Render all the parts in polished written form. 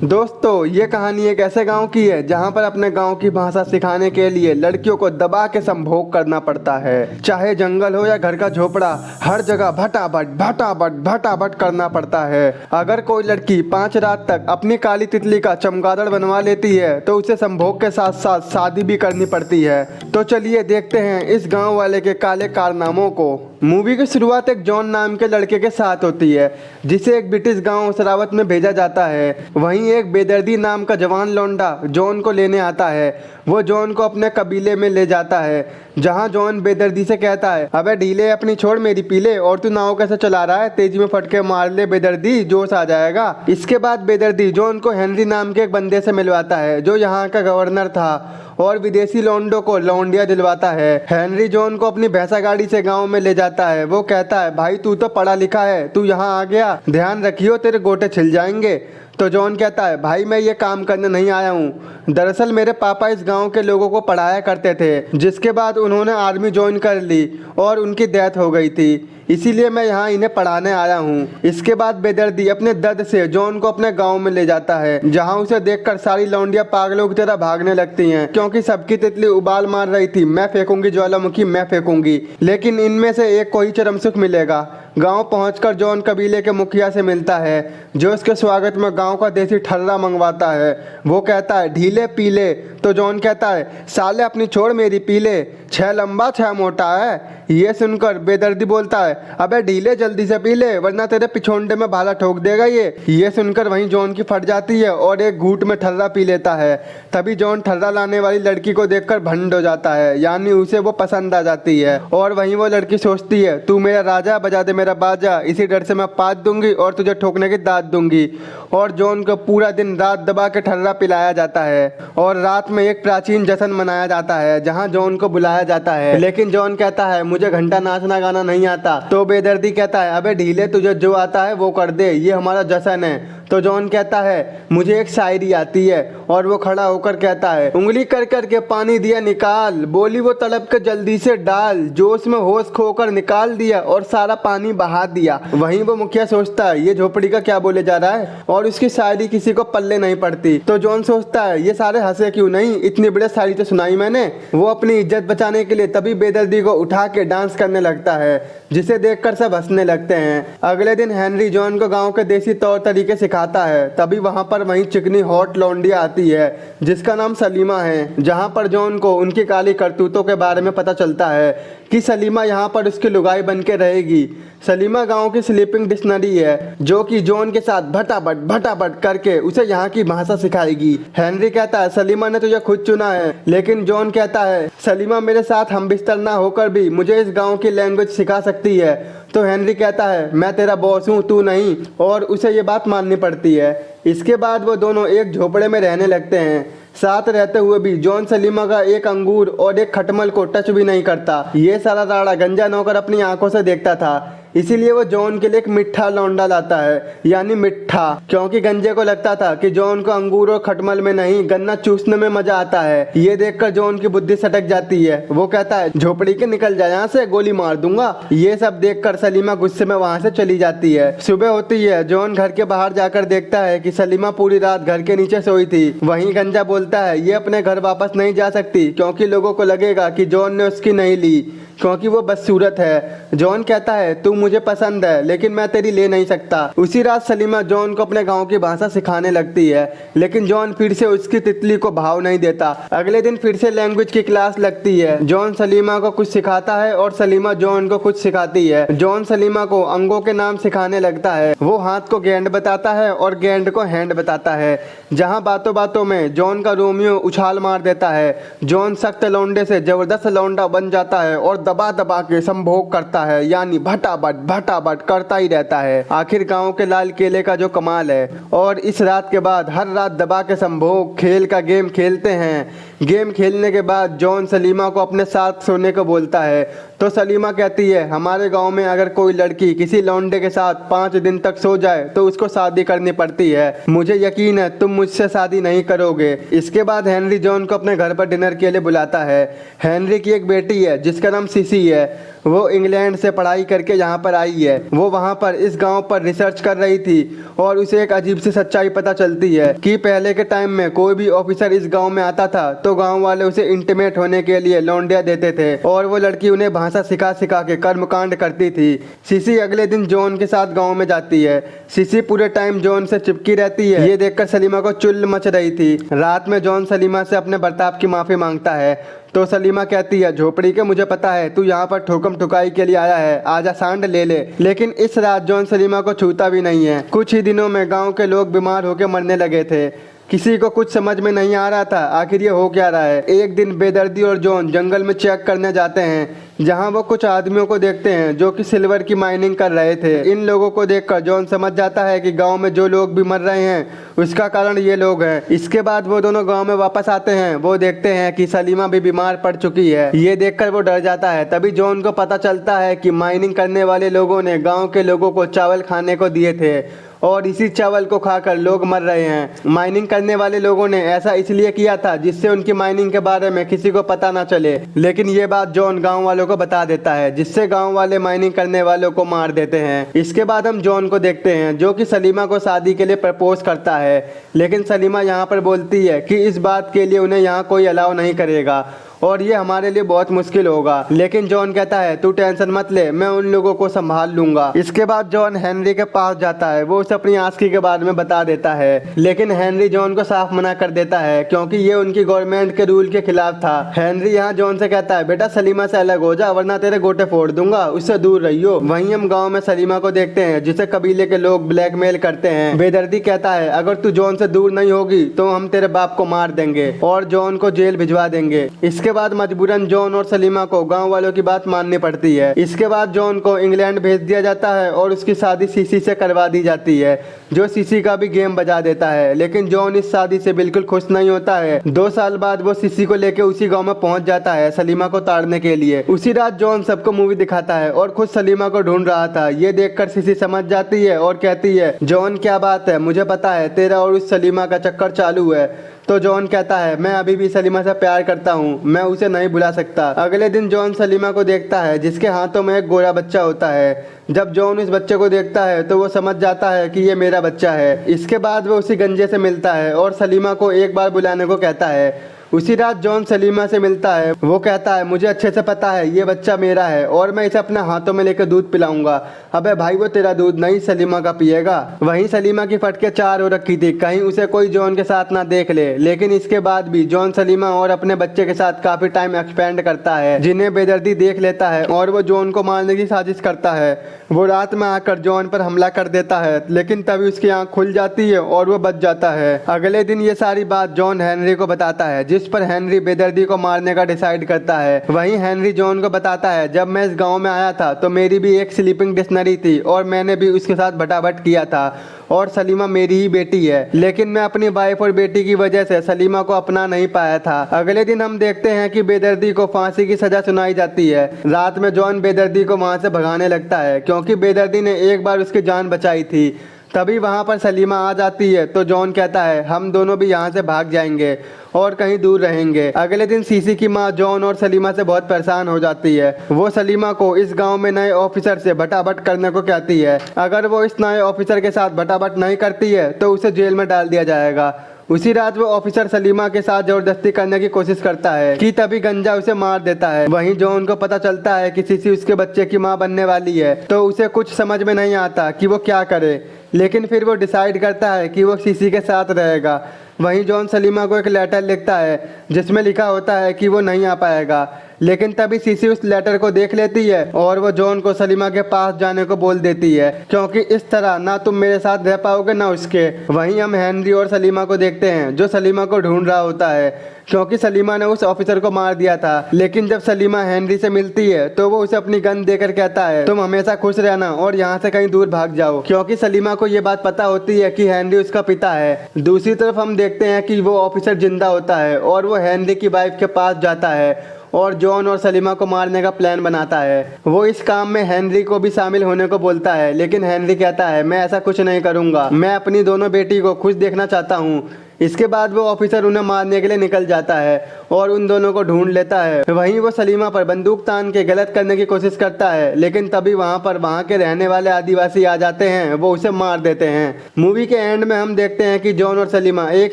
दोस्तों ये कहानी एक ऐसे गांव की है जहां पर अपने गांव की भाषा सिखाने के लिए लड़कियों को दबा के संभोग करना पड़ता है। चाहे जंगल हो या घर का झोपड़ा, हर जगह भटाभट भटाभट भटाभट करना पड़ता है। अगर कोई लड़की 5 रात तक अपनी काली तितली का चमगादड़ बनवा लेती है तो उसे संभोग के साथ साथ शादी भी करनी पड़ती है। तो चलिए देखते हैं इस गाँव वाले के काले कारनामों को। मूवी की शुरुआत एक जॉन नाम के लड़के के साथ होती है जिसे एक ब्रिटिश गांव सरावत में भेजा जाता है। वहीं एक बेदर्दी नाम का जवान लौंडा जॉन को लेने आता है। वो जॉन को अपने कबीले में ले जाता है जहां जॉन बेदर्दी से कहता है, अबे ढीले अपनी छोड़ मेरी पीले, और तू नाव कैसे चला रहा है, तेजी में फटके मार ले बेदर्दी, जोश आ जाएगा। इसके बाद बेदर्दी जॉन को हेनरी नाम के एक बंदे से मिलवाता है जो यहाँ का गवर्नर था और विदेशी लौंडों को लौंडिया दिलवाता है। हेनरी जॉन को अपनी भैंसा गाड़ी से गांव में ले जाता है। वो कहता है, भाई तू तो पढ़ा लिखा है, तू यहाँ आ गया, ध्यान रखियो तेरे गोटे छिल जाएंगे। तो जॉन कहता है, भाई मैं ये काम करने नहीं आया हूँ, दरअसल मेरे पापा इस गांव के लोगों को पढ़ाया करते थे, जिसके बाद उन्होंने आर्मी ज्वाइन कर ली और उनकी डेथ हो गई थी, इसीलिए मैं यहाँ इन्हें पढ़ाने आया हूँ। इसके बाद बेदर्दी अपने दर्द से जॉन को अपने गांव में ले जाता है जहाँ उसे देखकर सारी लौंडियां पागलों की तरह भागने लगती हैं क्योंकि सबकी तितली उबाल मार रही थी, मैं फेंकूंगी ज्वालामुखी, मैं फेंकूंगी। लेकिन इनमें से एक को ही चरम सुख मिलेगा। गांव पहुंचकर जॉन कबीले के मुखिया से मिलता है जो उसके स्वागत में गांव का देसी ठर्रा मंगवाता है। वो कहता है, ढीले पीले। तो जॉन कहता है, साले अपनी छोड़ मेरी पीले, 6 लंबा 6 मोटा है। ये सुनकर बेदर्दी बोलता है, अबे ढीले जल्दी से पी ले वरना तेरे पिछोंडे में भाला ठोक देगा ये सुनकर वहीं जॉन की फट जाती है और एक घूंट में ठर्रा पी लेता है। तभी जॉन ठर्रा लाने वाली लड़की को देखकर भंड हो जाता है, यानी उसे वो पसंद आ जाती है। और वहीं वो लड़की सोचती है, तू मेरा राजा बजा दे मेरा बाजा, इसी डर से मैं पात दूंगी और तुझे ठोकने की दाद दूंगी। और जॉन को पूरा दिन रात दबा के ठर्रा पिलाया जाता है और रात में एक प्राचीन जश्न मनाया जाता है जहाँ जॉन को बुलाया जाता है। लेकिन जॉन कहता है, मुझे घंटा नाचना गाना नहीं आता। तो बेदर्दी कहता है, अबे ढीले तुझे जो आता है वो कर दे, ये हमारा जश्न है। तो जॉन कहता है, मुझे एक शायरी आती है, और वो खड़ा होकर कहता है, उंगली कर कर के पानी दिया निकाल, बोली वो तड़प के जल्दी से डाल, जोश में होश खोकर निकाल दिया और सारा पानी बहा दिया। वहीं वो मुखिया सोचता है, ये झोपड़ी का क्या बोले जा रहा है, और उसकी शायरी किसी को पल्ले नहीं पड़ती। तो जॉन सोचता है, ये सारे हंसे क्यों नहीं, इतनी बड़ी शायरी तो सुनाई मैंने। वो अपनी इज्जत बचाने के लिए तभी बेदर्दी को उठा के डांस करने लगता है जिसे देखकर सब हंसने लगते हैं। अगले दिन हेनरी जॉन को गांव के देसी तौर तरीके सिखाता है। तभी वहां पर वहीं चिकनी हॉट लौंडिया आती है जिसका नाम सलीमा है, जहां पर जॉन को उनकी काली करतूतों के बारे में पता चलता है कि सलीमा यहाँ पर उसकी लुगाई बन के रहेगी। सलीमा गांव की स्लीपिंग डिक्शनरी है जो कि जॉन के साथ भटाभट भटाभट करके उसे यहाँ की भाषा सिखाएगी। हेनरी कहता है, सलीमा ने तुझे खुद चुना है, लेकिन जॉन कहता है, सलीमा मेरे साथ हम बिस्तर ना होकर भी मुझे इस गांव की लैंग्वेज सिखा सकती है। तो हेनरी कहता है, मैं तेरा बॉस हूँ, तू नहीं, और उसे ये बात माननी पड़ती है। इसके बाद वो दोनों एक झोपड़े में रहने लगते हैं। साथ रहते हुए भी जॉन सलीमा का एक अंगूर और एक खटमल को टच भी नहीं करता। ये सारा राड़ा गंजा नौकर अपनी आंखों से देखता था, इसीलिए वो जॉन के लिए एक मिठा लौंडा लाता है, यानी मिठा, क्योंकि गंजे को लगता था कि जॉन को अंगूर और खटमल में नहीं गन्ना चूसने में मजा आता है। ये देखकर जॉन की बुद्धि सटक जाती है। वो कहता है, झोपड़ी के निकल जा यहाँ से, गोली मार दूंगा। ये सब देखकर सलीमा गुस्से में वहां से चली जाती है। सुबह होती है, जॉन घर के बाहर जाकर देखता है कि सलीमा पूरी रात घर के नीचे सोई थी। वहीं गंजा बोलता है, ये अपने घर वापस नहीं जा सकती क्योंकि लोगों को लगेगा कि जॉन ने उसकी नहीं ली क्योंकि वो बदसूरत है। जॉन कहता है, तू मुझे पसंद है लेकिन मैं तेरी ले नहीं सकता। उसी रात सलीमा जॉन को अपने गांव की भाषा सिखाने लगती है, लेकिन जॉन फिर से उसकी तितली को भाव नहीं देता। अगले दिन फिर से लैंग्वेज की क्लास लगती है। जॉन सलीमा को कुछ सिखाता है और सलीमा जॉन को कुछ सिखाती है। जॉन सलीमा को अंगों के नाम सिखाने लगता है। वो हाथ को गेंद बताता है और गेंद को हैंड बताता है। जहाँ बातों बातों में जॉन का रोमियो उछाल मार देता है। जॉन सख्त लौंडे से जबरदस्त लौंडा बन जाता है और दबा दबा के संभोग करता है, यानी भटाभट भटाभट करता ही रहता है। आखिर गांव के लाल केले का जो कमाल है। और इस रात के बाद हर रात दबा के संभोग खेल का गेम खेलते हैं। गेम खेलने के बाद जॉन सलीमा को अपने साथ सोने को बोलता है तो सलीमा कहती है हमारे गांव में अगर कोई लड़की किसी लौंडे के साथ 5 दिन तक सो जाए तो उसको शादी करनी पड़ती है। मुझे यकीन है तुम मुझसे शादी नहीं करोगे। इसके बाद हेनरी जॉन को अपने घर पर डिनर के लिए बुलाता है। हेनरी की एक बेटी है जिसका नाम सीसी है। वो इंग्लैंड से पढ़ाई करके यहाँ पर आई है। वो वहाँ पर इस गांव पर रिसर्च कर रही थी और उसे एक अजीब सी सच्चाई पता चलती है कि पहले के टाइम में कोई भी ऑफिसर इस गांव में आता था तो गांव वाले उसे इंटीमेट होने के लिए लौंडिया देते थे और वो लड़की उन्हें भाषा सिखा सिखा के कर्मकांड करती थी। सीसी अगले दिन जॉन के साथ गाँव में जाती है। सीसी पूरे टाइम जॉन से चिपकी रहती है। ये देखकर सलीमा को चुल मच रही थी। रात में जॉन सलीमा से अपने बर्ताव की माफी मांगता है तो सलीमा कहती है झोपड़ी के मुझे पता है तू यहाँ पर ठोकम ठुकाई के लिए आया है, आजा सांड ले ले। लेकिन इस रात जॉन सलीमा को छूता भी नहीं है। कुछ ही दिनों में गांव के लोग बीमार होकर मरने लगे थे। किसी को कुछ समझ में नहीं आ रहा था आखिर ये हो क्या रहा है। एक दिन बेदर्दी और जॉन जंगल में चेक करने जाते हैं जहां वो कुछ आदमियों को देखते हैं जो कि सिल्वर की माइनिंग कर रहे थे। इन लोगों को देखकर जॉन समझ जाता है कि गांव में जो लोग भी मर रहे हैं उसका कारण ये लोग हैं। इसके बाद वो दोनों गांव में वापस आते हैं। वो देखते हैं कि सलीमा भी बीमार पड़ चुकी है। ये देखकर वो डर जाता है। तभी जॉन को पता चलता है कि माइनिंग करने वाले लोगों ने गाँव के लोगों को चावल खाने को दिए थे और इसी चावल को खाकर लोग मर रहे हैं। माइनिंग करने वाले लोगों ने ऐसा इसलिए किया था जिससे उनकी माइनिंग के बारे में किसी को पता ना चले। लेकिन ये बात जॉन गांव वालों को बता देता है जिससे गांव वाले माइनिंग करने वालों को मार देते हैं। इसके बाद हम जॉन को देखते हैं जो कि सलीमा को शादी के लिए प्रपोज करता है। लेकिन सलीमा यहाँ पर बोलती है कि इस बात के लिए उन्हें यहाँ कोई अलाउ नहीं करेगा और ये हमारे लिए बहुत मुश्किल होगा। लेकिन जॉन कहता है तू टेंशन मत ले, मैं उन लोगों को संभाल लूंगा। इसके बाद जॉन हेनरी के पास जाता है। वो उसे अपनी आस्की के बारे में बता देता है। लेकिन हेनरी जॉन को साफ मना कर देता है क्योंकि ये उनकी गवर्नमेंट के रूल के खिलाफ था। हेनरी यहाँ जॉन से कहता है बेटा सलीमा से अलग हो जा वरना तेरे गोटे फोड़ दूंगा, उससे दूर रहियो। वहीं हम गाँव में सलीमा को देखते हैं जिसे कबीले के लोग ब्लैकमेल करते हैं। बेदर्दी कहता है अगर तू जॉन से दूर नहीं होगी तो हम तेरे बाप को मार देंगे और जॉन को जेल भिजवा देंगे। इसके बाद मजबूरन जॉन और सलीमा को गांव वालों की बात माननी पड़ती है। इसके बाद जॉन को इंग्लैंड भेज दिया जाता है और उसकी शादी सीसी से करवा दी जाती है जो सीसी का भी गेम बजा देता है। लेकिन जॉन इस शादी से बिल्कुल खुश नहीं होता है। 2 साल बाद वो सीसी को लेकर उसी गांव में पहुंच जाता है सलीमा को ताड़ने के लिए। उसी रात जॉन सबको मूवी दिखाता है और खुद सलीमा को ढूंढ रहा था। ये देखकर सीसी समझ जाती है और कहती है जॉन क्या बात है, मुझे पता है तेरा और उस सलीमा का चक्कर चालू है। तो जॉन कहता है मैं अभी भी सलीमा से प्यार करता हूँ, मैं उसे नहीं भुला सकता। अगले दिन जॉन सलीमा को देखता है जिसके हाथों में एक गोरा बच्चा होता है। जब जॉन इस बच्चे को देखता है तो वो समझ जाता है कि ये मेरा बच्चा है। इसके बाद वो उसी गंजे से मिलता है और सलीमा को एक बार बुलाने को कहता है। उसी रात जॉन सलीमा से मिलता है। वो कहता है मुझे अच्छे से पता है ये बच्चा मेरा है और मैं इसे अपने हाथों में लेकर दूध पिलाऊंगा। अबे भाई वो तेरा दूध नहीं सलीमा का पिएगा। वहीं सलीमा की फटके 4 हो रखी थी कहीं उसे कोई जॉन के साथ ना देख ले। लेकिन इसके बाद भी जॉन सलीमा और अपने बच्चे के साथ काफी टाइम एक्सपेंड करता है जिन्हें बेदर्दी देख लेता है और वो जॉन को मारने की साजिश करता है। वो रात में आकर जॉन पर हमला कर देता है लेकिन तभी उसकी आंख खुल जाती है और वो बच जाता है। अगले दिन ये सारी बात जॉन हेनरी को बताता है जिस पर हेनरी बेदर्दी को मारने का डिसाइड करता है। वहीं हेनरी जॉन को बताता है जब मैं इस गांव में आया था तो मेरी भी एक स्लीपिंग डिक्शनरी थी और मैंने भी उसके साथ बटाबट किया था और सलीमा मेरी ही बेटी है। लेकिन मैं अपनी वाइफ और बेटी की वजह से सलीमा को अपना नहीं पाया था। अगले दिन हम देखते हैं कि बेदर्दी को फांसी की सजा सुनाई जाती है। रात में जॉन बेदर्दी को वहां से भगाने लगता है क्योंकि बेदर्दी ने एक बार उसकी जान बचाई थी। तभी वहां पर सलीमा आ जाती है तो जॉन कहता है हम दोनों भी यहाँ से भाग जाएंगे और कहीं दूर रहेंगे। अगले दिन सीसी की माँ जॉन और सलीमा से बहुत परेशान हो जाती है। वो सलीमा को इस गांव में नए ऑफिसर से बटाबट करने को कहती है। अगर वो इस नए ऑफिसर के साथ बटाबट नहीं करती है तो उसे जेल में डाल दिया जाएगा। उसी रात वो ऑफिसर सलीमा के साथ जबरदस्ती करने की कोशिश करता है कि तभी गंजा उसे मार देता है। वहीं जॉन को पता चलता है कि सीसी उसके बच्चे की माँ बनने वाली है तो उसे कुछ समझ में नहीं आता कि वो क्या करे। लेकिन फिर वो डिसाइड करता है कि वो सीसी के साथ रहेगा। वहीं जॉन सलीमा को एक लेटर लिखता है जिसमें लिखा होता है कि वो नहीं आ पाएगा। लेकिन तभी सीसी उस लेटर को देख लेती है और वो जॉन को सलीमा के पास जाने को बोल देती है क्योंकि इस तरह ना तुम मेरे साथ रह पाओगे ना उसके। वहीं हम हेनरी और सलीमा को देखते हैं जो सलीमा को ढूंढ रहा होता है क्योंकि सलीमा ने उस ऑफिसर को मार दिया था। लेकिन जब सलीमा हेनरी से मिलती है तो वो उसे अपनी गन देकर कहता है तुम हमेशा खुश रहना और यहाँ से कहीं दूर भाग जाओ क्योंकि सलीमा को ये बात पता होती है कि हेनरी उसका पिता है। दूसरी तरफ हम देखते देखते हैं कि वो ऑफिसर जिंदा होता है और वो हेनरी की वाइफ के पास जाता है और जॉन और सलीमा को मारने का प्लान बनाता है। वो इस काम में हेनरी को भी शामिल होने को बोलता है, लेकिन हेनरी कहता है मैं ऐसा कुछ नहीं करूँगा, मैं अपनी दोनों बेटी को खुश देखना चाहता हूँ। इसके बाद वो ऑफिसर उन्हें मारने के लिए निकल जाता है और उन दोनों को ढूंढ लेता है। वहीं वो सलीमा पर बंदूक तान के गलत करने की कोशिश करता है, लेकिन तभी वहाँ के रहने वाले आदिवासी आ जाते हैं, वो उसे मार देते हैं। मूवी के एंड में हम देखते हैं कि जॉन और सलीमा एक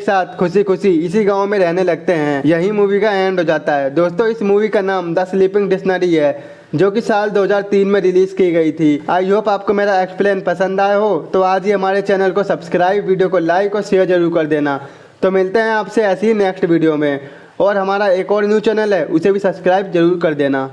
साथ खुशी खुशी इसी गाँव में रहने लगते हैं। यही मूवी का एंड हो जाता है। दोस्तों, इस मूवी का नाम द स्लीपिंग डिक्शनरी है, जो कि साल 2003 में रिलीज की गई थी। आई होप आपको मेरा एक्सप्लेन पसंद आया हो। तो आज ही हमारे चैनल को सब्सक्राइब, वीडियो को लाइक और शेयर जरूर कर देना। तो मिलते हैं आपसे ऐसी ही नेक्स्ट वीडियो में। और हमारा एक और न्यू चैनल है, उसे भी सब्सक्राइब जरूर कर देना।